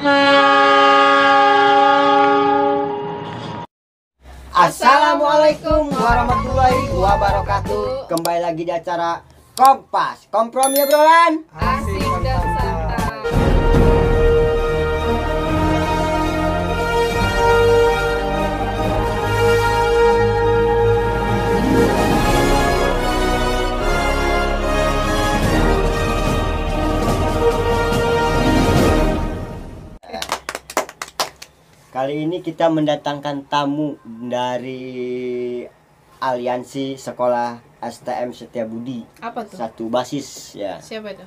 Assalamualaikum warahmatullahi wabarakatuh. Kembali lagi di acara Kompas, kompromi obrolan Asik dan santai. Kali ini kita mendatangkan tamu dari Aliansi Sekolah STM Setiabudi. Apa tuh? Satu basis ya. Siapa itu?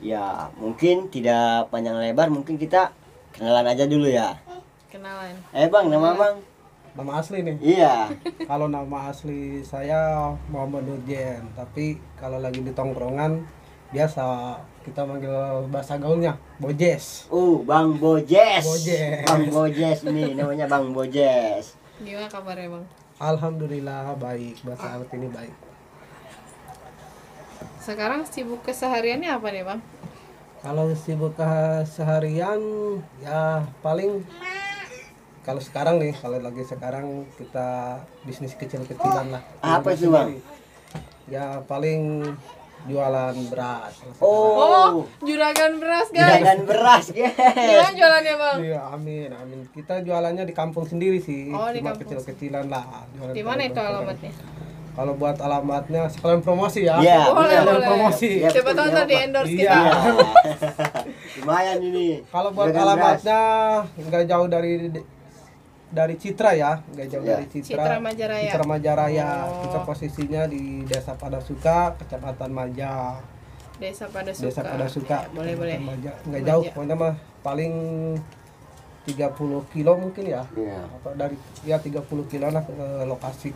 Ya, mungkin tidak panjang lebar, mungkin kita kenalan aja dulu ya. Kenalan. Bang, nama Bang? Nama asli nih. Iya. Kalau nama asli saya Muhammad Nurjen, tapi kalau lagi di tongkrongan biasa kita manggil bahasa gaulnya Bojes. Bang Bojes. Bojes. Bang Bojes ini namanya Bang Bojes. Gimana kabarnya, Bang? Alhamdulillah baik, bahasa Arab ini baik. Sekarang sibuk kesehariannya apa nih, Bang? Kalau sibuk seharian ya paling kalau sekarang nih, kalau lagi sekarang kita bisnis kecil-kecilan lah. Apa itu, Bang? Ya paling jualan beras. Juragan beras, guys. Juragan beras, guys. Gimana jualannya, Bang? Iya, amin. Kita jualannya di kampung sendiri sih. Oh, di cuma kampung. kecil-kecilan lah. Jualan Di mana itu barang-barang. alamatnya? Kalau buat alamatnya sekalian promosi ya. Iya, Boleh, benar. boleh. Promosi. Iya, Siapa betul, tahu ya, ntar Pak. di endorse Iya. kita. Lumayan ini. Kalau buat Juragan alamatnya nggak jauh dari Citra ya, nggak jauh Iya. dari Citra. Citra Majaraya. Citra Majaraya. Oh. Kita posisinya di Desa Padasuka, Kecamatan Maja. Desa pada suka. Desa Padasuka. Boleh, boleh. Maja. Nggak jauh, Maja. pokoknya mah paling 30 kilo mungkin ya. Iya. Apa dari ya 30 kilo lah ke lokasi.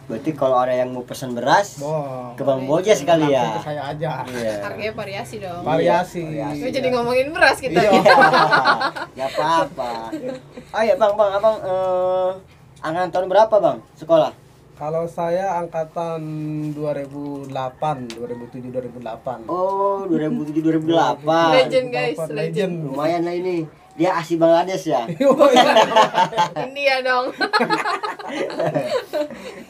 Berarti kalau ada yang mau pesan beras, Wah, ke Bang Bojes kali ya. ke saya aja. Iya. Harganya variasi dong. Variasi. Variasi. Ini jadi ngomongin beras kita. Iya. Gak apa-apa. Oh ya Bang, Abang angkatan tahun berapa Bang sekolah? Kalau saya angkatan 2008, 2007, 2008. Oh, 2007 2008. Legend, guys, Legend. Lumayan lah ini. Dia asli Bangladesh ya. Oh, iya. India dong.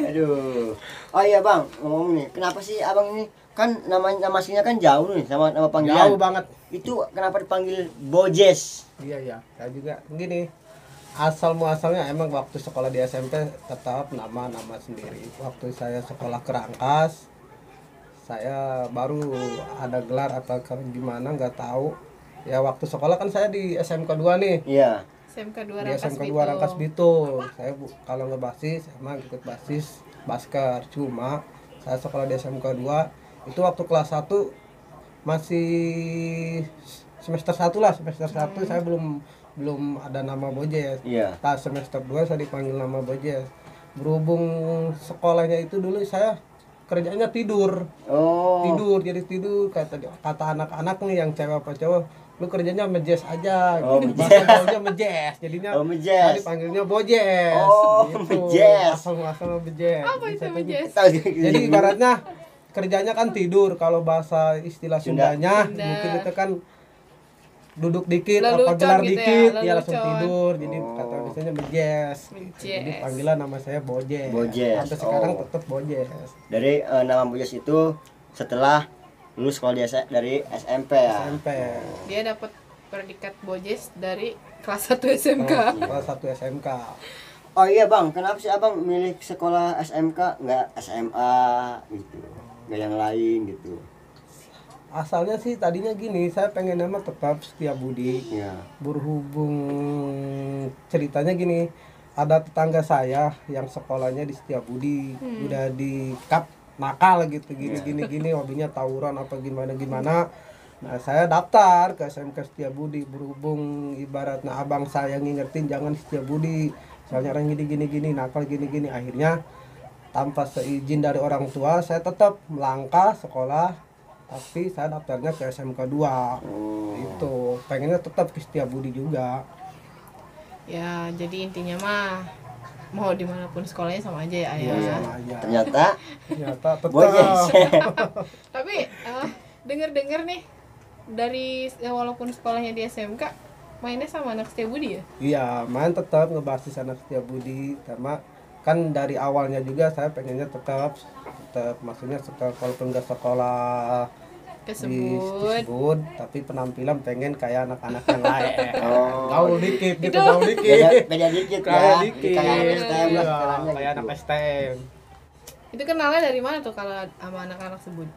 Aduh. Oh iya Bang, ngomong nih, kenapa sih Abang ini kan nama aslinya kan jauh nih sama nama panggilan. Jauh banget. Itu kenapa dipanggil Bojes? Iya, iya. Saya juga gini. Asal muasalnya emang waktu sekolah di SMP tetap nama sendiri. Waktu saya sekolah ke Rangkas, saya baru ada gelar atau gimana nggak tahu. Ya waktu sekolah kan saya di SMK 2 nih. Iya. SMK 2 Di Rangkas SMK 2 Bitung. Rangkas Bitung. Saya kalau nggak basis emang ikut basis Basker. Cuma saya sekolah di SMK 2 itu waktu kelas 1 masih semester 1 lah, semester 1 saya belum ada nama Bojes. Iya. Nah, semester 2 saya dipanggil nama Bojes. Berhubung sekolahnya itu dulu saya kerjanya tidur. Oh. Tidur kata anak-anak nih yang cewek apa cowok, lu kerjanya mejes aja. Oh, gitu. mejes. Bahasa gaulnya mejes. Jadinya Oh, mejes. saya dipanggilnya Bojes. Oh, mejes. Asal mejes. Apa itu Saya mejes? Jadi ibaratnya kerjanya kan tidur. Kalau bahasa istilah Sunda. Sundanya Sunda. mungkin itu kan duduk dikit Lelucon apa gelar gitu ya, dikit ya langsung lelucon. tidur. Jadi Oh. kata biasanya mejes. Mejes. Jadi panggilan nama saya Bojes. Bojes. Sampai sekarang Oh. tetap Bojes. Dari nama Bojes itu setelah lulus sekolah dari SMP ya. SMP. Dia dapat predikat Bojes dari kelas 1 SMK. Kelas 1 SMK. Oh iya Bang, kenapa sih Abang milih sekolah SMK nggak SMA gitu, nggak yang lain gitu? Asalnya sih tadinya gini, saya pengen nama tetap Setiabudi. Iya. Berhubung ceritanya gini, ada tetangga saya yang sekolahnya di Setiabudi, udah di kap nakal gitu, gini, hobinya tawuran apa gimana. Nah, saya daftar ke SMK Setiabudi. Berhubung ibaratnya abang saya ngingetin jangan Setiabudi, soalnya orang gini, nakal gini. Akhirnya tanpa seizin dari orang tua, saya tetap melangkah sekolah. Tapi saya daftarnya ke SMK 2. Itu pengennya tetap ke Setiabudi juga. Ya, jadi intinya mah mau dimanapun sekolahnya sama aja ya ayah. Iya, sama aja. Ternyata Ternyata tetap. Bojes. Tapi denger-denger nih dari walaupun sekolahnya di SMK mainnya sama anak Setiabudi ya? Iya, main tetap ngebasis anak Setiabudi, sama kan dari awalnya juga saya pengennya tetap maksudnya walaupun nggak sekolah Kesebut. disebut, tapi penampilan pengen kayak anak-anak yang lain. Oh. Gaul dikit gitu, Itu. gaul dikit. Beda dikit Kayak ya. dikit. Kayak anak STM lah Iya, istilahnya kayak gitu. anak STM. Itu kenalnya dari mana tuh kalau sama anak-anak sebut?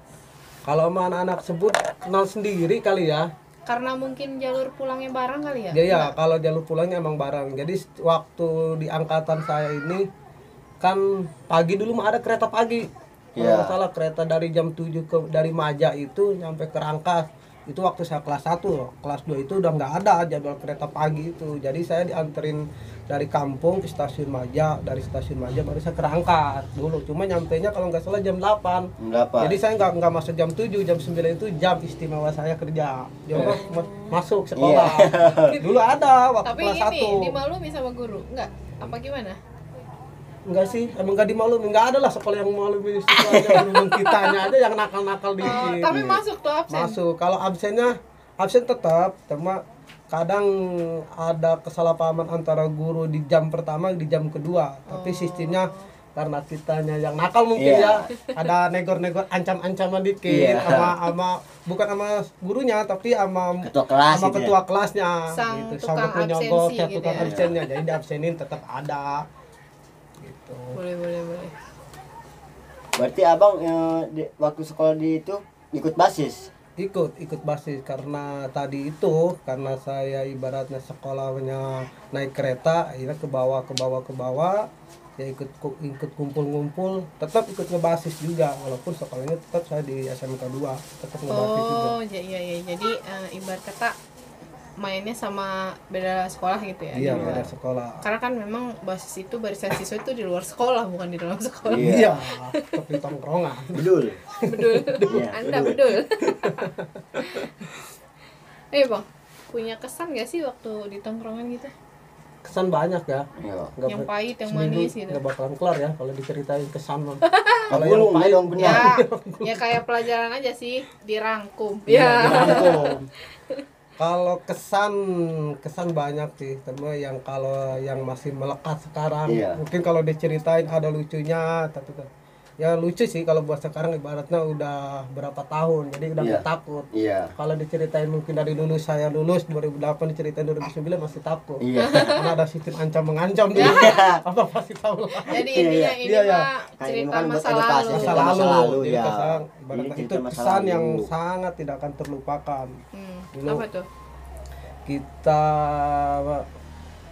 Kalau sama anak-anak sebut kenal sendiri kali ya. Karena mungkin jalur pulangnya bareng kali ya? Ya, ya kalau jalur pulangnya emang bareng. Jadi waktu di angkatan saya ini kan pagi dulu mah ada kereta pagi. Kalau Iya. nggak salah kereta dari jam 7 dari Maja itu sampai ke Rangkas. Itu waktu saya kelas 1, kelas 2 itu udah nggak ada jadwal kereta pagi itu. Jadi saya dianterin dari kampung ke stasiun Maja, dari stasiun Maja baru saya ke Rangkas dulu. Cuma nyampainya kalau nggak salah jam 8. Berapa? Jadi saya nggak masuk jam 7, jam 9 itu jam istimewa saya kerja. Jadi masuk sekolah. Dulu ada waktu Tapi kelas ini 1. dimaklumi sama guru? Enggak? Apa gimana? Enggak sih, emang nggak dimaklumi. Enggak ada lah sekolah yang maklumi siswanya. Berhubung kitanya aja yang nakal-nakal Oh, dikit. tapi masuk tuh absen. Masuk. Kalau absen tetap, cuma kadang ada kesalahpahaman antara guru di jam pertama di jam kedua. Tapi sistemnya karena kitanya yang nakal mungkin Iya. ya, ada negor-negor ancam-ancaman dikit Iya. sama bukan sama gurunya tapi sama Ketua kelas sama gitu ya? ketua kelasnya Sang gitu. tukang Sampai nyogok absensi ya gitu tukang ya. absennya. Jadi diabsenin tetap ada. Gitu. Boleh. Berarti abang waktu sekolah di itu ikut basis. ikut basis karena tadi itu karena saya ibaratnya sekolahnya naik kereta akhirnya ke bawah ya ikut kumpul-kumpul tetap ikut ngebasis juga walaupun sekolahnya tetap saya di SMK 2 tetap ngebasis juga. Oh, iya. Jadi ibarat kata mainnya sama beda sekolah gitu ya? Iya di luar. beda sekolah. Karena kan memang basis itu barisan siswa itu di luar sekolah bukan di dalam sekolah. Iya. Iya, tetap di tongkrongan. Bedul. Betul. Iya, Anda betul. Bang, punya kesan gak sih waktu di tongkrongan gitu? Kesan banyak ya. Iya. Yang pahit, yang seminggu manis gitu. nggak bakalan kelar ya kalau diceritain kesan. Kalau yang pahit dong benar. Ya kayak pelajaran aja sih, dirangkum. Iya, Ya. dirangkum. Kalau kesan banyak sih, tapi kalau yang masih melekat sekarang, Iya. mungkin kalau diceritain ada lucunya, tapi ya lucu sih kalau buat sekarang ibaratnya udah berapa tahun, jadi udah Iya. nggak takut. Iya. Kalau diceritain mungkin dari saya lulus 2008 diceritain 2009 masih takut. Iya. Karena ada sistem ancam mengancam dulu. Apa pasti tahu lah. Jadi Iya, intinya ini iya, iya. mah Kayak cerita ini kan buat masa edukasi. lalu. Masa Cerita masa lalu, lalu, jadi ya. kesan, Ini ibaratnya cerita itu masa kesan lalu. yang sangat tidak akan terlupakan. Dulu. Apa tuh? Kita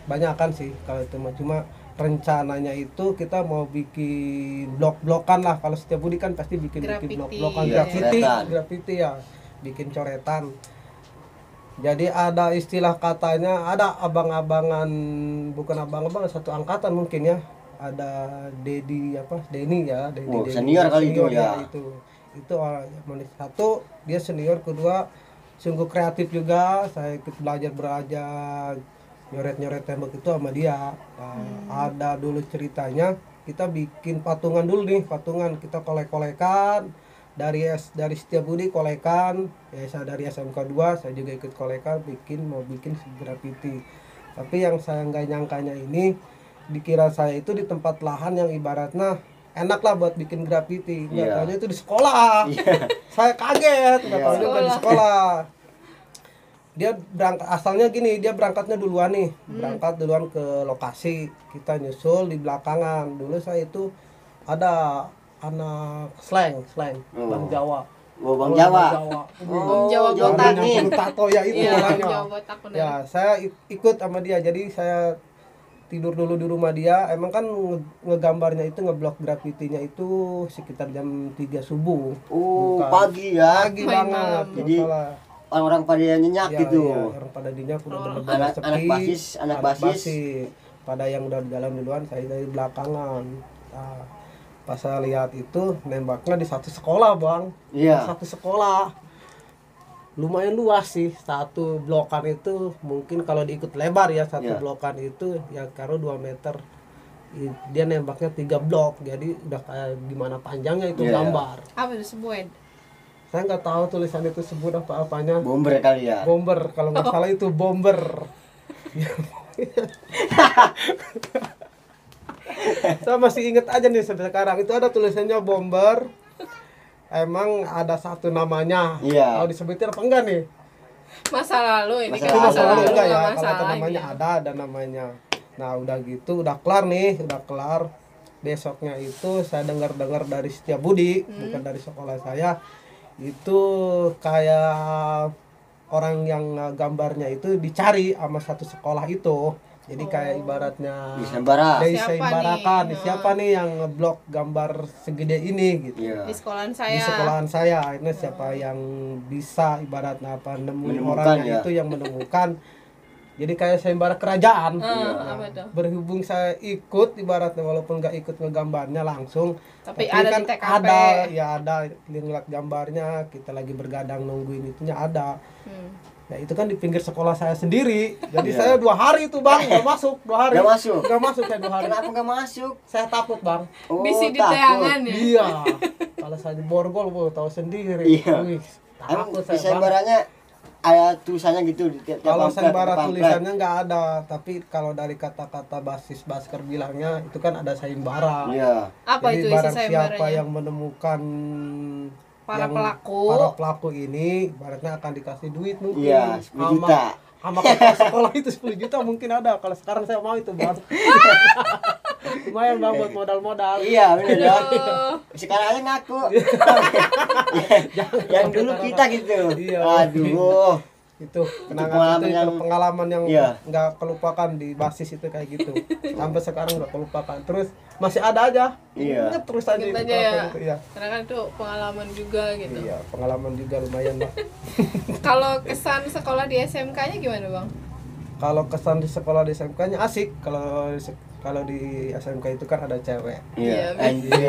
banyak kan sih kalau itu cuma rencananya itu kita mau bikin blok-blokan lah kalau setiap budi kan pasti bikin Graffiti. blok-blokan Iya, coretan. graffiti ya bikin coretan. Jadi ada istilah katanya ada abang-abangan bukan abang-abang satu angkatan mungkin ya ada Denny ya Oh, senior kali itu ya. itu orang yang satu dia senior kedua sungguh kreatif juga saya ikut belajar nyoret tembok itu sama dia. Ada dulu ceritanya kita bikin patungan dulu nih kita kolek-kolekan dari Setiabudi kolekan ya saya dari SMK 2 saya juga ikut kolekan mau bikin graffiti tapi yang saya nggak nyangkanya ini dikira saya itu di tempat lahan yang ibaratnya enak lah buat bikin graffiti nggak Iya. taunya itu di sekolah. Saya kaget nggak Iya. taunya itu di sekolah. Dia asalnya gini dia berangkat duluan ke lokasi kita nyusul di belakangan. Dulu saya itu ada anak slang Bang Jawa. Oh, Bang Jawa. Bang Jawa Jawa botak. nih. Yang tato ya itu Iya, orangnya. Jawa botak bener. Ya saya ikut sama dia jadi saya tidur dulu di rumah dia. Emang kan ngegambarnya itu ngeblok grafitinya itu sekitar jam 3 subuh. Oh, Bukan. pagi ya. Pagi Main banget. malam. Jadi, masalah. Orang-orang pada nyenyak Ya, gitu. iya, orang pada dinyak udah bener-bener Anak- sepi. anak basis. Pada yang udah di dalam duluan saya dari belakangan. Nah, pas saya lihat itu nembaknya di satu sekolah bang. Iya. Satu sekolah lumayan luas sih satu blokan itu mungkin kalau diikut lebar ya satu Iya. blokan itu ya karo 2 meter. Dia nembaknya 3 blok jadi udah kayak gimana panjangnya itu Iya. gambar. Apa itu sebuah? Saya nggak tahu tulisan itu sebut apa-apanya. Bomber kali ya. Bomber kalau nggak salah itu bomber. Saya masih inget aja nih sampai sekarang itu ada tulisannya bomber. Emang ada satu namanya. Iya. Mau disebutin apa enggak nih? Masa lalu ini Masa kan Itu masa lalu enggak ya? nggak Kalau ada masalah namanya ini. ada namanya. Nah udah gitu udah kelar nih, udah kelar. Besoknya itu saya dengar-dengar dari Setiabudi, bukan dari sekolah saya. Itu kayak orang yang gambarnya itu dicari sama satu sekolah itu. Jadi kayak ibaratnya Disembara. disembarakan Siapa nih? siapa nih yang ngeblok gambar segede ini gitu. Iya. Di sekolahan Di saya. sekolahan saya akhirnya siapa yang bisa ibaratnya apa nemuin Menemukan, orangnya ya. itu yang menemukan. Jadi kayak sayembara kerajaan. Apa tuh? Berhubung saya ikut ibaratnya walaupun nggak ikut ngegambarnya langsung, Tapi ada kan di TKP. ada ngeliat gambarnya, kita lagi bergadang nungguin itunya ada. Ya itu kan di pinggir sekolah saya sendiri. Jadi Iya. saya 2 hari itu bang nggak masuk 2 hari. Nggak masuk? Nggak masuk saya 2 hari. Kenapa nggak masuk? Saya takut bang. Oh, Bisi di takut. teangan ya. Iya. Kalau saya di Borgol tahu sendiri. Iya. Wih, Emang takut saya bang. disembaranya ada tulisannya gitu di tiap Kalau pamflet, sayembara pamflet. tulisannya nggak ada, tapi kalau dari kata-kata basis Basker bilangnya itu kan ada sayembara. Iya. Apa Jadi itu isi barang siapa sayembaranya? yang menemukan Para pelaku. para pelaku ini, ibaratnya akan dikasih duit mungkin. Iya, 10 juta. Sama kepala sekolah itu 10 juta mungkin ada. Kalau sekarang saya mau itu bang. Lumayan bang buat modal-modal. Iya, benar dong. Aduh. Sekarang aja ngaku. Yang dulu kita gitu. Iya. Aduh. Itu pengalaman kenangan itu yang- pengalaman yang Iya. nggak kelupakan di basis itu kayak gitu. Sampai sekarang nggak kelupakan. Terus masih ada aja. Iya. Ingat terus aja Ingat itu aja ya. kelakuan itu. Iya. Karena kan itu pengalaman juga gitu. Iya, pengalaman juga lumayan lah. Kalau kesan sekolah di SMK-nya gimana, Bang? Kalau kesan di sekolah di SMK-nya asik. Kalau di SMK itu kan ada cewek. Iya. Iya, Anjir.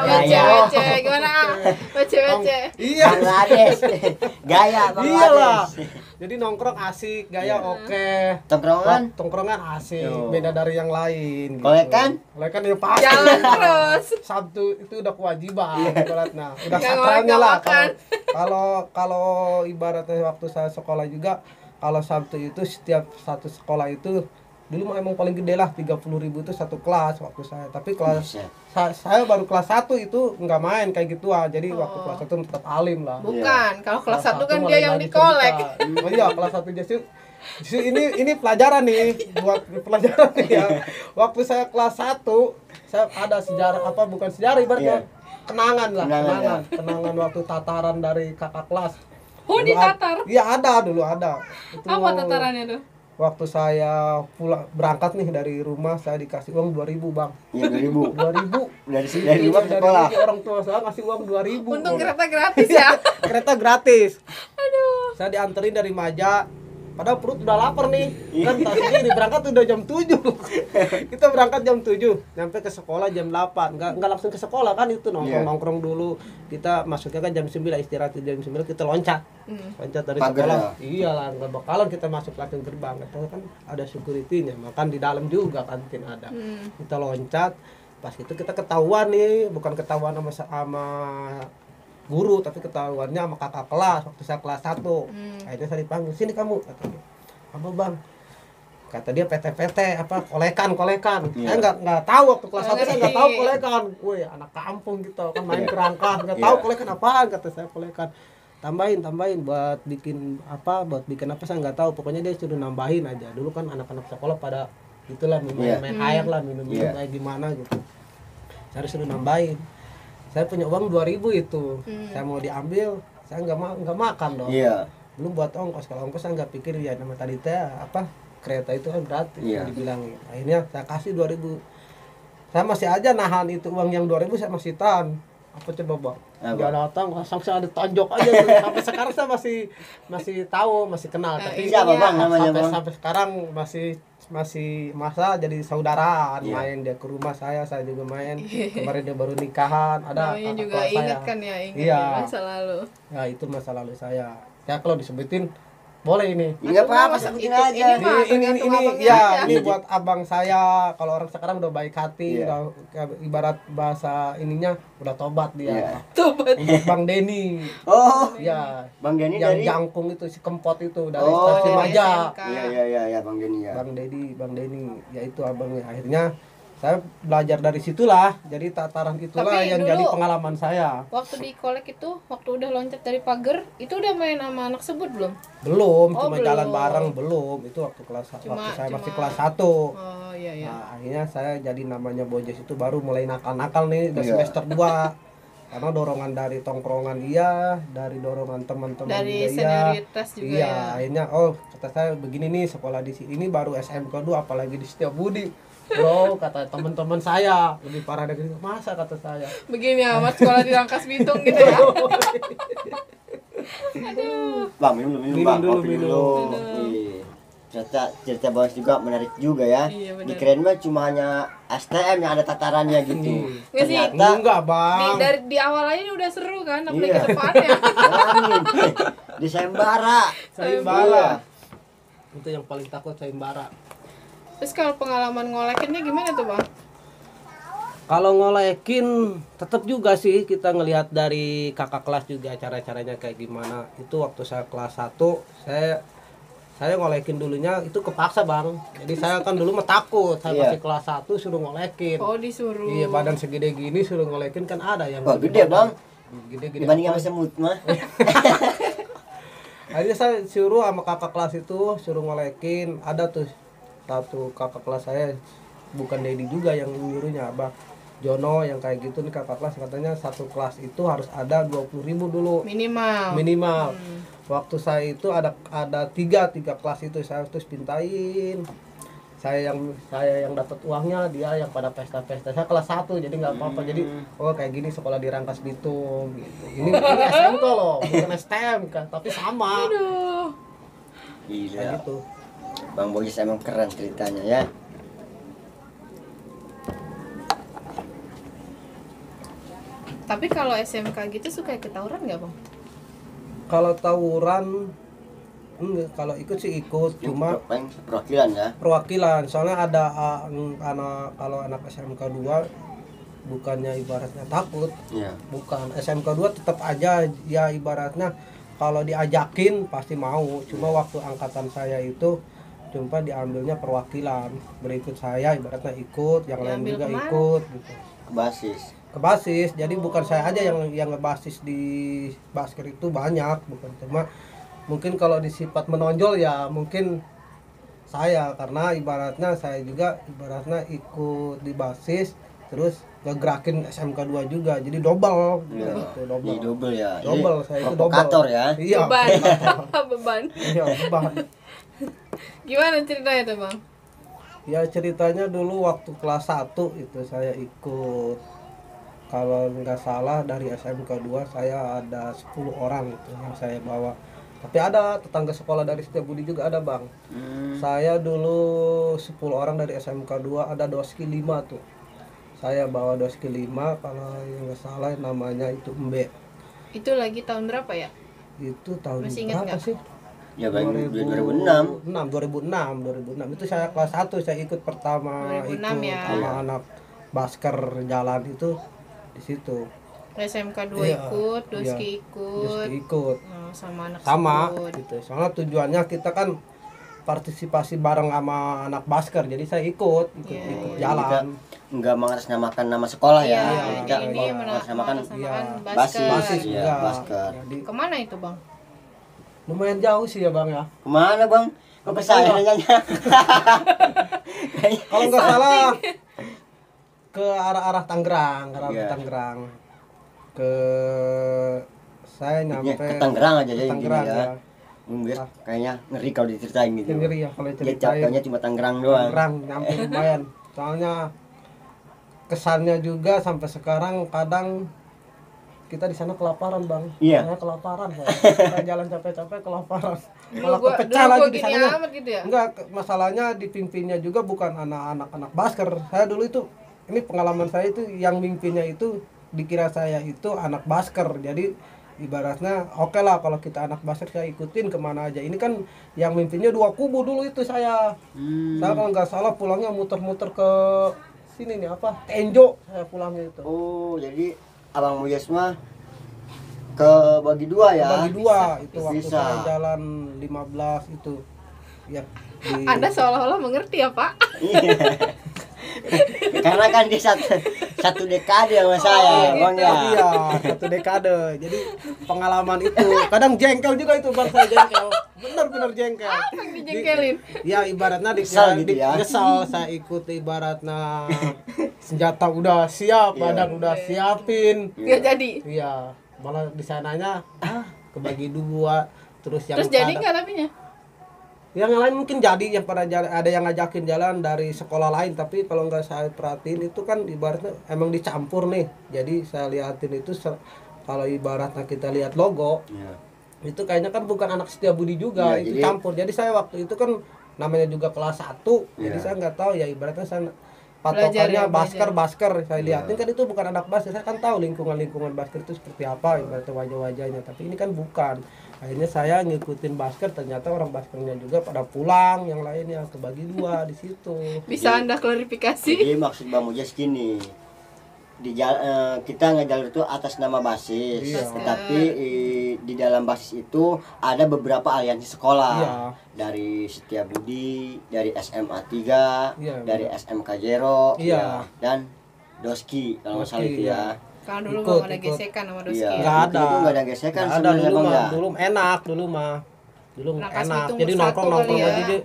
Wece, wece, gimana? Wece, wece. Iya. Bangladesh. Gaya Iyalah. Bangladesh. Jadi nongkrong asik, gaya Iya. oke. Tongkrongan. Tongkrongan asik, Yo. beda dari yang lain. Kolekan? Kolekan ya pasti. Jalan terus. Sabtu itu udah kewajiban Iya. ibaratnya. Udah Nggak sakralnya ngolek, lah. nggak makan. Kalau ibaratnya waktu saya sekolah juga, kalau Sabtu itu setiap satu sekolah itu dulu emang paling gede lah 30.000 itu satu kelas waktu saya. Tapi kelas Buset. saya baru kelas 1 itu nggak main kayak gitu ah. Jadi waktu kelas 1 tetap alim lah. Bukan, kalau kelas 1 kan satu dia mulai yang lagi dikolek. cerita. Oh iya, kelas 1 justru ini pelajaran nih buat pelajaran nih ya. Waktu saya kelas 1, saya ada sejarah apa bukan sejarah ibaratnya. Iya. Kenangan lah, Kenangan, kenangan waktu tataran dari kakak kelas. Oh, Dulu ditatar? Iya, ada dulu ada. Itu Apa tatarannya tuh? waktu saya pulang berangkat nih dari rumah saya dikasih uang 2.000 bang. Iya, 2000. 2.000 Dari rumah ke sekolah. orang tua saya ngasih uang 2.000. Untung kereta gratis ya. Kereta gratis. Aduh. Saya dianterin dari Maja. Padahal perut udah lapar nih. Kan tak sendiri berangkat udah jam 7. Kita berangkat jam 7, nyampe ke sekolah jam 8. Enggak langsung ke sekolah kan itu nongkrong dulu. Kita masuknya kan jam 9 istirahat jam 9 kita loncat. Loncat dari Pagar sekolah. ya? Iyalah, enggak bakalan kita masuk langsung gerbang. Kita kan ada security-nya, makan di dalam juga kantin ada. Kita loncat. Pas itu kita ketahuan nih, bukan ketahuan sama guru tapi ketahuannya sama kakak kelas waktu saya kelas 1. Akhirnya saya dipanggil, sini kamu, katanya. Apa bang? Kata dia PT-PT apa kolekan. Iya. Saya nggak tahu waktu kelas 1 saya nggak tahu Ngerti. kolekan. Woi, anak kampung gitu kan main Iya. kerangka, nggak Iya. tahu kolekan apaan, kata saya kolekan. Tambahin buat bikin apa saya nggak tahu, pokoknya dia suruh nambahin aja. Dulu kan anak-anak sekolah pada gitulah Iya. main air lah, minum Iya. kayak gimana gitu. Saya suruh nambahin. Saya punya uang 2.000 itu. Saya mau diambil, saya nggak makan dong. Iya. Belum buat ongkos. Kalau ongkos saya nggak pikir ya nama tadi teh apa kereta itu kan gratis. Iya. Dibilangin. Akhirnya saya kasih 2.000. Saya masih aja nahan itu uang yang 2.000 saya masih tahan. Apa coba bang? Apa? Nggak datang, langsung saya ada tonjok aja tuh. Sampai sekarang saya masih tahu, masih kenal. Tapi Siapa bang namanya bang? sampai sekarang masih masa jadi saudaraan, Iya. main dia ke rumah saya juga main. Kemarin dia baru nikahan, ada Namanya kakak juga kelas ingat saya. kan ya, ingat Iya. ya masa lalu. Ya itu masa lalu saya. Ya kalau disebutin Boleh ini. Enggak apa-apa, Masa sebutin itu- aja. ini mah Ini tergantung abangnya ya aja. ini buat abang saya. Kalau orang sekarang udah baik hati, Iya. udah ibarat bahasa ininya udah tobat dia. Iya. Tobat. Bang Denny. Oh, Ya, Bang Denny yang dari jangkung itu si kempot itu dari Oh, stasiun dari Maja. SMK. Iya, Bang Denny ya. Bang Denny, ya itu abangnya. Akhirnya saya belajar dari situlah. Jadi tataran itulah Tapi yang dulu- jadi pengalaman saya. Waktu di kolek itu, waktu udah loncat dari pagar, itu udah main sama anak sebut belum? Belum, Oh, cuma belum. jalan bareng belum. Itu waktu saya masih kelas 1. Oh iya iya. Nah, akhirnya saya jadi namanya Bojes itu baru mulai nakal-nakal nih udah Iya. semester 2. Karena dorongan dari tongkrongan iya, dari dorongan teman-teman Dari juga iya. senioritas juga Iya, ya. akhirnya kata saya begini nih sekolah di sini ini baru SMK 2 apalagi di Setiabudi. Bro, kata teman-teman saya, lebih parah dari itu. Masa kata saya. Begini amat sekolah di Rangkas Bitung gitu ya. Aduh. Bang, minum Minum Bang. dulu, Kopi minum. dulu. Iya. Cerita Bang juga menarik juga ya. Iya, benar. Dikirain mah cuma hanya STM yang ada tatarannya gitu. Nggak sih? Ternyata Enggak, Bang. Dari awal aja udah seru kan, apalagi Iya. ke depannya. Angin. Di sayembara. Sayembara. Iya. Itu yang paling takut sayembara. Terus kalau pengalaman ngolekinnya gimana tuh bang? Kalau ngolekin tetap juga sih kita ngelihat dari kakak kelas juga cara-caranya kayak gimana. Itu waktu saya kelas 1 saya ngolekin dulunya itu kepaksa bang. Jadi saya kan dulu mah takut. Saya Iya. masih kelas 1 suruh ngolekin. Oh disuruh. Iya badan segede gini suruh ngolekin kan ada yang Wah, lebih gede, badan. Bang. Gede-gede. Dibanding sama semut mah. Akhirnya saya suruh sama kakak kelas itu suruh ngolekin. Ada tuh satu kakak kelas saya bukan Dedi juga yang nyuruhnya abah Jono yang kayak gitu nih kakak kelas katanya satu kelas itu harus ada 20.000 dulu minimal. Waktu saya itu ada tiga kelas itu saya terus pintain. Saya yang dapat uangnya, dia yang pada pesta-pesta. Saya kelas 1 jadi nggak apa-apa. Jadi oh kayak gini sekolah di Rangkas Bitung gitu. Ini SMK loh, bukan STM kan, tapi sama. Aduh. Kayak Gila. gitu. Bang Boyes emang keren ceritanya ya. Tapi kalau SMK gitu suka ikut tawuran nggak bang? Kalau tawuran enggak, kalau ikut sih ikut, cuma Perwakilan ya. perwakilan. Soalnya ada kalau anak SMK 2 bukannya ibaratnya takut, Iya. bukan. SMK 2 tetap aja ya ibaratnya kalau diajakin pasti mau. Cuma waktu angkatan saya itu cuma diambilnya perwakilan. Berikut saya ibaratnya ikut, yang lain Diambil juga kemana? ikut gitu. Ke basis. Ke basis. Jadi bukan saya aja yang ngebasis di basket itu banyak, bukan cuma mungkin kalau disifat menonjol ya mungkin saya karena ibaratnya saya juga ibaratnya ikut di basis terus ngegerakin SMK 2 juga jadi double Iya. gitu, Jadi double. double ya. Jadi Double, saya itu provokator double. ya. Iya. Beban. Beban. Iya, beban. Gimana ceritanya tuh bang? Ya ceritanya dulu waktu kelas 1 itu saya ikut, kalau nggak salah dari SMK 2 saya ada 10 orang itu yang saya bawa. Tapi ada tetangga sekolah dari Setiabudi juga ada bang. Saya dulu 10 orang dari SMK 2 ada doski 5 tuh. Saya bawa doski 5 kalau yang nggak salah namanya itu Mbe. Itu lagi tahun berapa ya? Itu tahun Masih ingat berapa nggak? sih? Ya bang 2006. 2006 itu saya kelas 1 saya ikut pertama 2006 ikut ya. sama anak basker jalan itu di situ. SMK 2 Iya, ikut, Doski iya. ikut, Terus ikut nah, sama anak sama sebut. gitu. Soalnya tujuannya kita kan partisipasi bareng sama anak basker. Jadi saya ikut Iya, ikut iya. jalan. Enggak mengatasnamakan nama sekolah ya. Iya, Kita ini mengatasnamakan mengatasnamakan Iya. basker. Basis Iya, juga. basker. Jadi Kemana itu bang? lumayan jauh sih ya bang ya. Kemana bang? Kok ke saya nanya? Kalau nggak salah ke arah-arah Tangerang, ke arah Iya. Tangerang. Ke saya nyampe Ke Tangerang aja ke ya Tangerang intinya ya. ya. Enggak, kayaknya ngeri kalau diceritain gitu. Ngeri ya kalau Dia ceritain. capeknya cuma Tangerang doang. Tangerang nyampe lumayan. Soalnya kesannya juga sampai sekarang kadang kita di sana kelaparan bang. Iya. Saya kelaparan saya jalan capek-capek kelaparan. Malah Dulu kepecah gua lagi di gini sananya. amat gitu ya? Enggak, masalahnya dipimpinnya juga bukan anak basker. Saya dulu itu ini pengalaman saya itu yang mimpinnya itu dikira saya itu anak basker. Jadi ibaratnya oke lah kalau kita anak basket saya ikutin kemana aja. Ini kan yang mimpinnya dua kubu dulu itu saya. Saya kalau nggak salah pulangnya muter-muter ke sini nih apa? Tenjo saya pulangnya itu. Oh, jadi Abang Muyes mah kebagi dua ya. Bagi dua itu waktu Bisa. saya jalan 15 itu. Ya. Anda seolah-olah mengerti ya Pak. Iya. Karena kan dia satu dekade sama saya, Bang ya. Iya, satu dekade. Jadi pengalaman itu kadang jengkel juga itu bang saya jengkel. Benar-benar jengkel. Yang dijengkelin. Ya ibaratnya Kesal gitu ya. nyesal saya ikut ibaratnya senjata udah siap, Iya. badan udah siapin. Nggak jadi. Iya, malah di sananya kebagi dua terus yang Terus jadi ada- nggak tapinya? yang lain mungkin jadi yang pada jalan, ada yang ngajakin jalan dari sekolah lain, tapi kalau nggak saya perhatiin itu kan ibaratnya emang dicampur nih. Jadi saya liatin itu kalau ibaratnya kita lihat logo Iya. itu kayaknya kan bukan anak Setiabudi juga, Iya, itu jadi- campur. Jadi saya waktu itu kan namanya juga kelas 1, jadi Iya. saya nggak tahu ya ibaratnya saya Belajar patokannya ya, basker saya Iya. liatin kan itu bukan anak basket. Saya kan tahu lingkungan basket itu seperti apa ibaratnya wajah-wajahnya, tapi ini kan bukan. Akhirnya saya ngikutin basket, ternyata orang basketnya juga pada pulang, yang lainnya kebagi dua di situ. Bisa Anda klarifikasi? Jadi maksud Bang Muyes gini, kita ngejalur itu atas nama basis, Iya. tetapi di dalam basis itu ada beberapa aliansi sekolah. Iya. Dari Setiabudi, dari SMA 3, Iya, dari iya. SMK Jero, Iya. ya, dan Doski kalau nggak salah Doski, itu iya. ya. Kalau dulu Ikut, belum ada ikut. gesekan sama Doski Iya. ya. Nggak ada. Itu nggak ada gesekan Nggak ada sebenarnya, dulu Bang, mah, ya? dulu mah. Dulu Rangkas enak. Bitung Jadi bersatu nongkrong kali ya. aja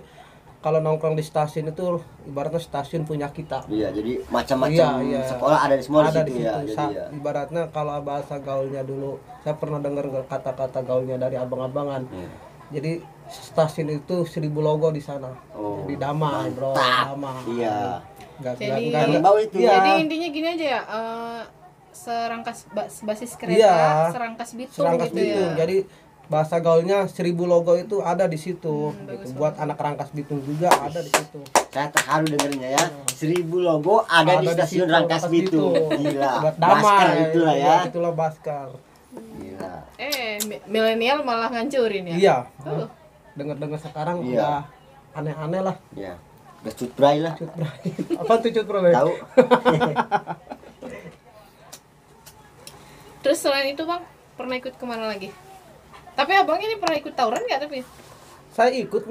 kalau nongkrong di stasiun itu ibaratnya stasiun punya kita. Iya, jadi macam-macam Iya, iya. sekolah ada di semua Ada di situ ya. Jadi ya. Ibaratnya kalau bahasa gaulnya dulu, saya pernah dengar kata-kata gaulnya dari abang-abangan. Iya. Jadi stasiun itu 1000 logo di sana. Oh, Jadi damai, bro, mantap. damai. Iya. Jadi- Bau itu. Iya. Jadi intinya gini aja ya, serangkas basis kereta, Iya. serangkas Bitung Serangkas gitu Bitung. ya. Jadi bahasa gaulnya 1000 logo itu ada di situ. bagus Gitu. Buat anak Rangkas Bitung juga ada di situ. Saya terharu dengernya ya. 1000 logo ada di stasiun situ, Rangkas Bitung. Gila. Buat Basker damai. itulah ya. Iya, itulah Baskar. Gila. Milenial malah ngancurin ya. Iya. Tuh. Dengar-dengar sekarang Iya. udah aneh-aneh lah. Ya. Udah cutbray lah. Cut bro. Apa tuh cut bro? Tahu? Terus selain itu bang, pernah ikut kemana lagi? Tapi abang ini pernah ikut tawuran nggak tapi? Saya ikut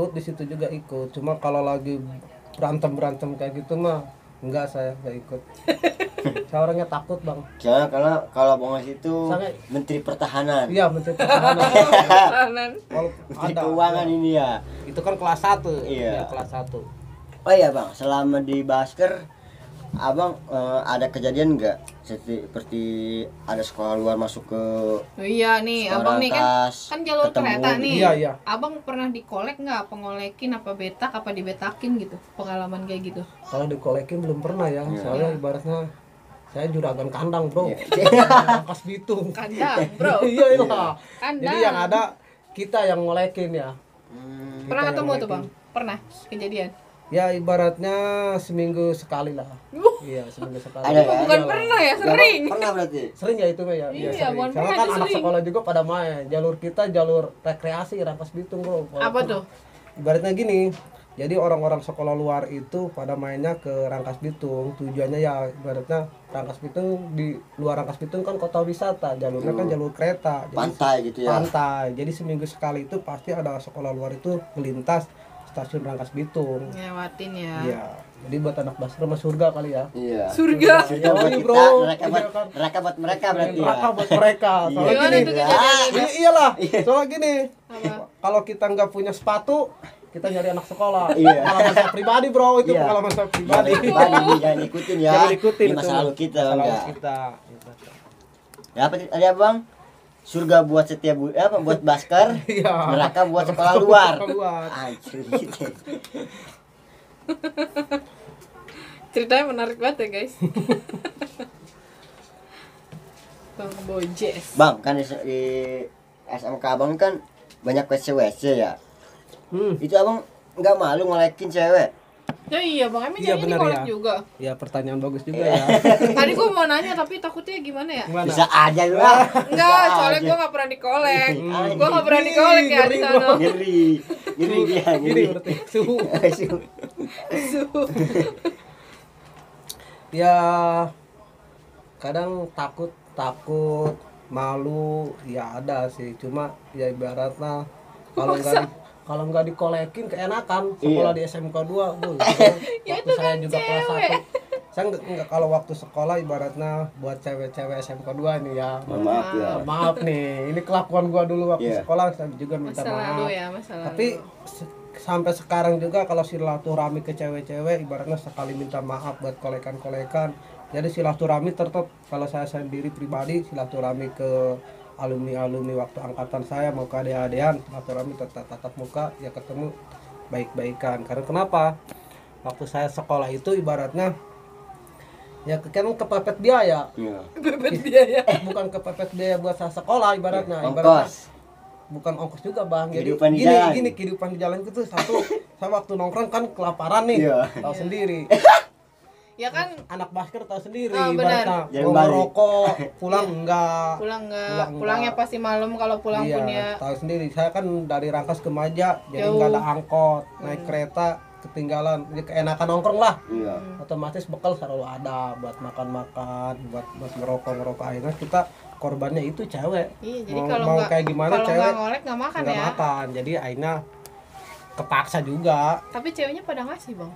di situ juga ikut. Cuma kalau lagi berantem kayak gitu mah enggak, saya enggak ikut. Saya orangnya takut, Bang. Soalnya kalau Bang Mas itu Sangat- Menteri Pertahanan. Iya, Menteri Pertahanan. Pertahanan. Kalau Menteri ada Keuangan ini ya. itu kan kelas 1. Iya. Kelas 1. Oh iya Bang, selama di Basker Abang ada kejadian nggak seperti ada sekolah luar masuk ke Oh iya nih, sekolah abang nih atas, kan jalur ketemu? kereta nih. Iya, iya. Abang pernah dikolek nggak? Apa ngolekin, apa betak, apa dibetakin gitu? Pengalaman kayak gitu. Kalau dikolekin belum pernah ya. Iya. Soalnya ibaratnya saya juragan kandang, Bro. Iya. Angkas Bitung. Kandang, bro. Iya, iya. Kandang. Jadi yang ada kita yang ngolekin ya. Hmm, Pernah Kita ketemu yang tuh bang? Pernah kejadian? Ya ibaratnya seminggu sekali lah. Iya, seminggu sekali. Ada ya? Bukan Iyalah. pernah ya, Nggak, sering. Pernah berarti. Sering ya itu mah ya. Iya, sering. bukan Soalnya pernah, kan itu anak sering. sekolah juga pada main. Jalur kita jalur rekreasi Rangkas Bitung, Bro. Apa tuh? Ibaratnya gini. Jadi orang-orang sekolah luar itu pada mainnya ke Rangkas Bitung. Tujuannya ya ibaratnya Rangkas Bitung, di luar Rangkas Bitung kan kota wisata. Jalurnya kan jalur kereta. Jadi Pantai gitu ya. pantai. Jadi seminggu sekali itu pasti ada sekolah luar itu melintas stasiun Rangkas Bitung. Ngewatin ya. Iya. Jadi buat anak Basra mah surga kali ya. Iya. Surga. Surga buat Yoi, kita, bro. neraka buat, Iya kan. neraka buat mereka berarti ya. Neraka buat mereka. Soalnya Iya. Gimana gini. tuh kejadiannya? Iyalah. Soalnya gini. Apa? Kalau kita nggak punya sepatu, kita nyari anak sekolah. Iya. Pengalaman saya pribadi, Bro. Itu Iya. pengalaman saya pribadi. Jangan ikutin ya. Jangan ikutin Ini masa itu. lalu kita Masa lalu enggak. kita. Ya apa ada Bang? Surga buat setiap apa buat Basker, Iya. neraka buat sekolah luar. Sekolah luar. Anjir gitu. Ceritanya menarik banget ya guys. Bang Bojes. Bang, kan di SMK Abang kan banyak WC ya. Hmm. Itu Abang nggak malu ngolekin cewek? Ya iya bang, emang Iya, jadinya benar dikolek ya. juga. Ya pertanyaan bagus juga ya. Tadi gue mau nanya tapi takutnya gimana ya? Gimana? Bisa aja lu lah. Enggak, Bisa soalnya aja. gue gak pernah dikolek. Hmm. Gue gak pernah dikolek ya di Ngeri, sana. bro. Ngeri dia, Gini ngeri. berarti suhu. Suhu. Ya kadang takut malu ya ada sih, cuma ya ibaratnya kalau nggak dikolekin keenakan sekolah Iya. di SMK 2 bu. Ya Waktu itu saya kan juga kelas cewek. 1 saya nggak kalau waktu sekolah ibaratnya buat cewek-cewek SMK 2 nih ya. Maaf ya. Maaf nih, ini kelakuan gua dulu waktu Iya. sekolah, saya juga minta Masa maaf. lalu ya, masa lalu. Tapi sampai sekarang juga kalau silaturahmi ke cewek-cewek ibaratnya sekali minta maaf buat kolekan-kolekan. Jadi silaturahmi tetap, kalau saya sendiri pribadi silaturahmi ke alumni-alumni waktu angkatan saya mau ke adik-adikan, silaturahmi tatap muka ya ketemu baik-baikan. Karena kenapa? Waktu saya sekolah itu ibaratnya ya kan kepepet biaya. Iya. bebet biaya. Bukan kepepet biaya buat saya sekolah ibaratnya. Ibaratnya Ongkos. bukan ongkos juga bang, jadi Kehidupan di jalan. gini kehidupan di jalan itu satu, saya waktu nongkrong kan kelaparan nih, Iya. tahu sendiri, Ya kan anak basket tahu sendiri, Ah, benar. ibaratnya Jangan mau balik. ngerokok pulang enggak, pulang enggak, Pulang pulangnya enggak. pasti malam kalau pulang iya pun ya. tahu sendiri, saya kan dari Rangkas ke Maja jadi Jauh. nggak ada angkot, naik kereta ketinggalan, jadi keenakan nongkrong lah, Iya. otomatis bekal selalu ada buat makan buat ngerokok akhirnya kita korbannya itu cewek. Iya, jadi mau, kalau mau nggak kayak gimana kalau cewek nggak ngolek nggak makan nggak ya. makan, jadi akhirnya kepaksa juga. Tapi ceweknya pada ngasih bang.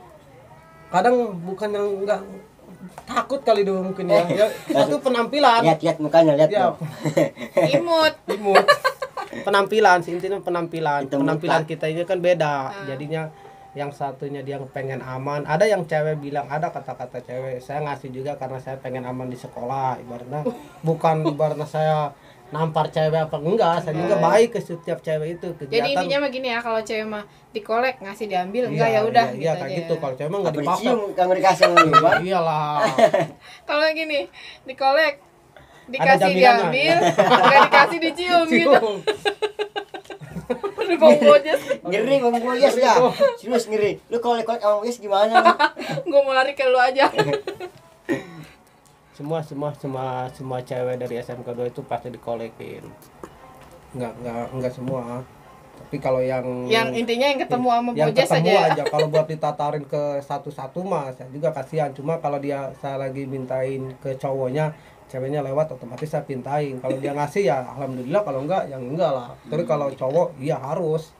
Kadang bukan yang nggak takut kali dulu mungkin ya, ya satu penampilan Lihat mukanya, lihat ya dong. Imut. imut penampilan sih, intinya penampilan Itu penampilan muka. kita ini kan beda, jadinya yang satunya dia pengen aman, ada yang cewek bilang, ada kata-kata cewek saya ngasih juga karena saya pengen aman di sekolah ibaratnya, bukan ibaratnya saya nampar cewek apa enggak, saya juga baik ke setiap cewek itu Jadi kegiatan. intinya mah gini ya, kalau cewek mah dikolek ngasih diambil Iya, enggak ya udah iya, iya, gitu kayak aja. gitu, kalau cewek mah nggak Apa dipaksa. dicium kamu dikasih sama lu, Bang? Iyalah. Kalau gini dikolek Ada dikasih jaminannya. diambil, enggak dikasih dicium gitu. Cium. Udah bang bojes. Ngeri Bang Boyes ya. Serius ngeri. Lu kalau kolek sama Boyes gimana lu? Gue mau lari ke lu aja. semua cewek dari SMK 2 itu pasti dikolekin. Enggak semua. Tapi kalau yang Yang intinya yang ketemu sama yang bojes ketemu aja. aja, kalau buat ditatarin ke satu-satu mah saya juga kasihan. Cuma kalau saya lagi mintain ke cowoknya, ceweknya lewat otomatis saya pintain. Kalau dia ngasih ya alhamdulillah, kalau enggak ya enggak lah. Tapi kalau cowok iya harus.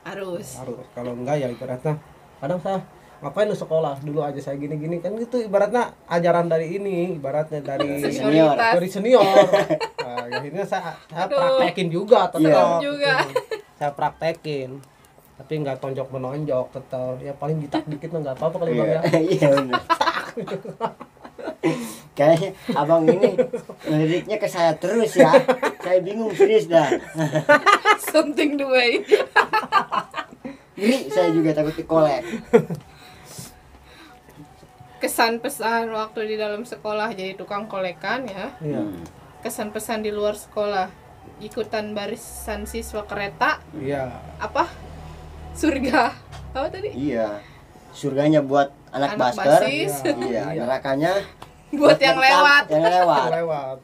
Harus. Kalau enggak ya ibaratnya kadang saya ngapain lu sekolah dulu aja saya gini-gini kan, gitu ibaratnya ajaran dari ini, ibaratnya dari Senioritas. dari senior. Nah, akhirnya saya Aduh. praktekin juga tetap. Serem juga. Saya praktekin. Tapi nggak tonjok menonjok, tetap ya paling gitak dikit mah nggak apa-apa kali Bang Iya. ya. Iya benar. Kayaknya abang ini liriknya ke saya terus ya. Saya bingung serius dah. Something the way. Ini saya juga takut dikolek. Kesan pesan waktu di dalam sekolah jadi tukang kolekan ya. Iya. Kesan pesan di luar sekolah, ikutan barisan siswa kereta, Iya. apa? Surga. Apa tadi? Iya. Surganya buat anak Anak basker. basis. Iya, nerakanya Buat yang lewat. Yang lewat. Lewat.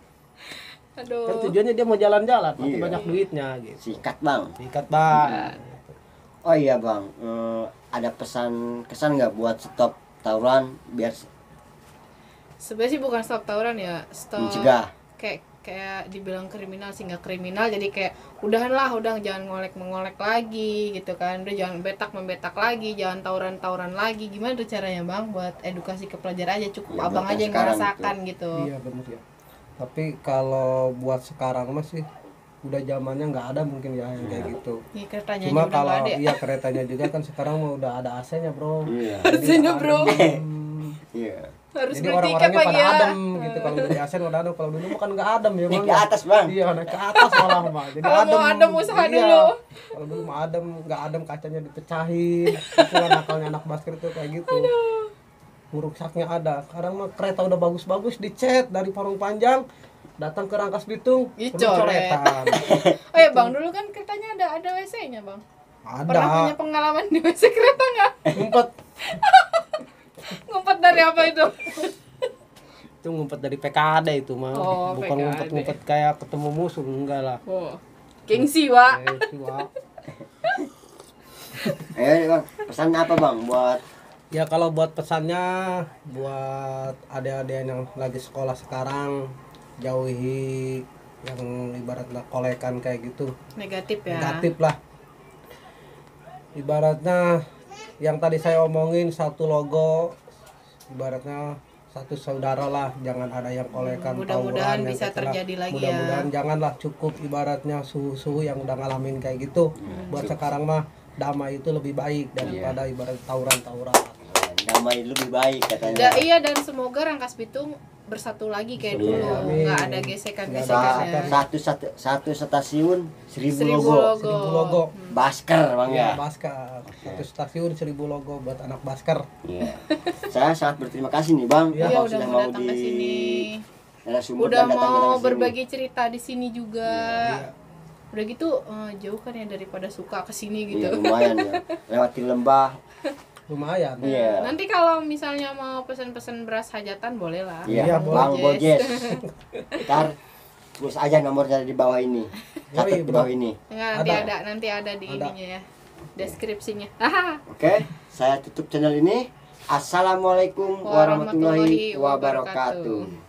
Kan Aduh. tujuannya dia mau jalan-jalan, pasti Iya. banyak duitnya gitu. Sikat, Bang. Sikat Bang. Oh iya, Bang. Ada pesan kesan nggak buat stop tawuran biar Sebenarnya sih bukan stop tawuran ya, stop mencegah? kayak dibilang kriminal sih nggak kriminal, jadi kayak udah jangan mengolek lagi gitu kan, udah jangan membetak lagi, jangan tawuran lagi. Gimana tuh caranya bang buat edukasi ke pelajar aja, cukup Ya, abang buat aja yang sekarang merasakan gitu. Iya benar ya. Tapi kalau buat sekarang masih udah zamannya nggak ada mungkin ya yang kayak gitu. Iya, keretanya Cuma aja udah kalau nggak ada ya. iya keretanya juga kan sekarang mah udah ada AC-nya bro. Iya. AC-nya, bro. Iya. Harus Jadi beli tiket orang-orangnya lagi pada ya. adem gitu, kalau udah di AC udah adem, kalau dulu mah kan nggak adem ya Naik bang. ke atas, Bang. Iya naik ke atas malah mah. Jadi Kalau mau adem usaha dulu. Kalau dulu mah adem, nggak adem kacanya dipecahin. Itulah nakalnya anak basket itu kayak gitu. Rusaknya ada. Sekarang mah kereta udah bagus-bagus dicat dari Parung Panjang datang ke Rangkas Bitung, Ih, penuh coret. coretan. Oh ya bang, dulu kan keretanya ada WC-nya bang. Pernah Ada punya pengalaman di WC kereta nggak? ngumpet dari apa itu? Itu ngumpet dari PKD itu mah. Oh, Bukan PKD. ngumpet-ngumpet kayak ketemu musuh, enggak lah. Oh, gengsi wa. Wah. Ayo bang, pesan apa bang buat Ya kalau buat pesannya buat adik-adik yang lagi sekolah sekarang, jauhi yang ibaratnya kolekan kayak gitu. Negatif ya. Negatif lah. Ibaratnya yang tadi saya omongin, satu logo, ibaratnya satu saudara lah, jangan ada yang kolekan Mudah-mudahan tawuran, yang bisa kecelah. terjadi lagi ya. Mudah-mudahan janganlah, cukup ibaratnya suhu-suhu yang udah ngalamin kayak gitu. Buat sekarang mah damai itu lebih baik daripada ibarat tawuran-tawuran. damai lebih baik katanya. Iya, dan semoga Rangkas Bitung bersatu lagi kayak dulu, Amin. nggak ada gesekan-gesekan ya. Satu stasiun 1000 Seribu logo. 1000 logo. Basker bang ya. Basker. Satu stasiun 1000 logo buat anak Basker. Iya. Saya sangat berterima kasih nih bang. Iya, Iya, Abang udah sudah mau datang ke sini. narasumber Udah dan datang mau ke sini. berbagi cerita di sini juga. Iya. Udah gitu jauh kan ya daripada suka ke sini gitu. Iya lumayan ya. Lewatin lembah. Lumayan. Iya. Nanti kalau misalnya mau pesen-pesen beras hajatan boleh lah. Iya, Bang Bang Bojes. Bojes. Ntar tulis aja nomornya di bawah ini. Catat di bawah ini. Enggak, nanti ada di Ada. ininya ya. Deskripsinya. Haha. Oke, saya tutup channel ini. Assalamualaikum warahmatullahi wabarakatuh.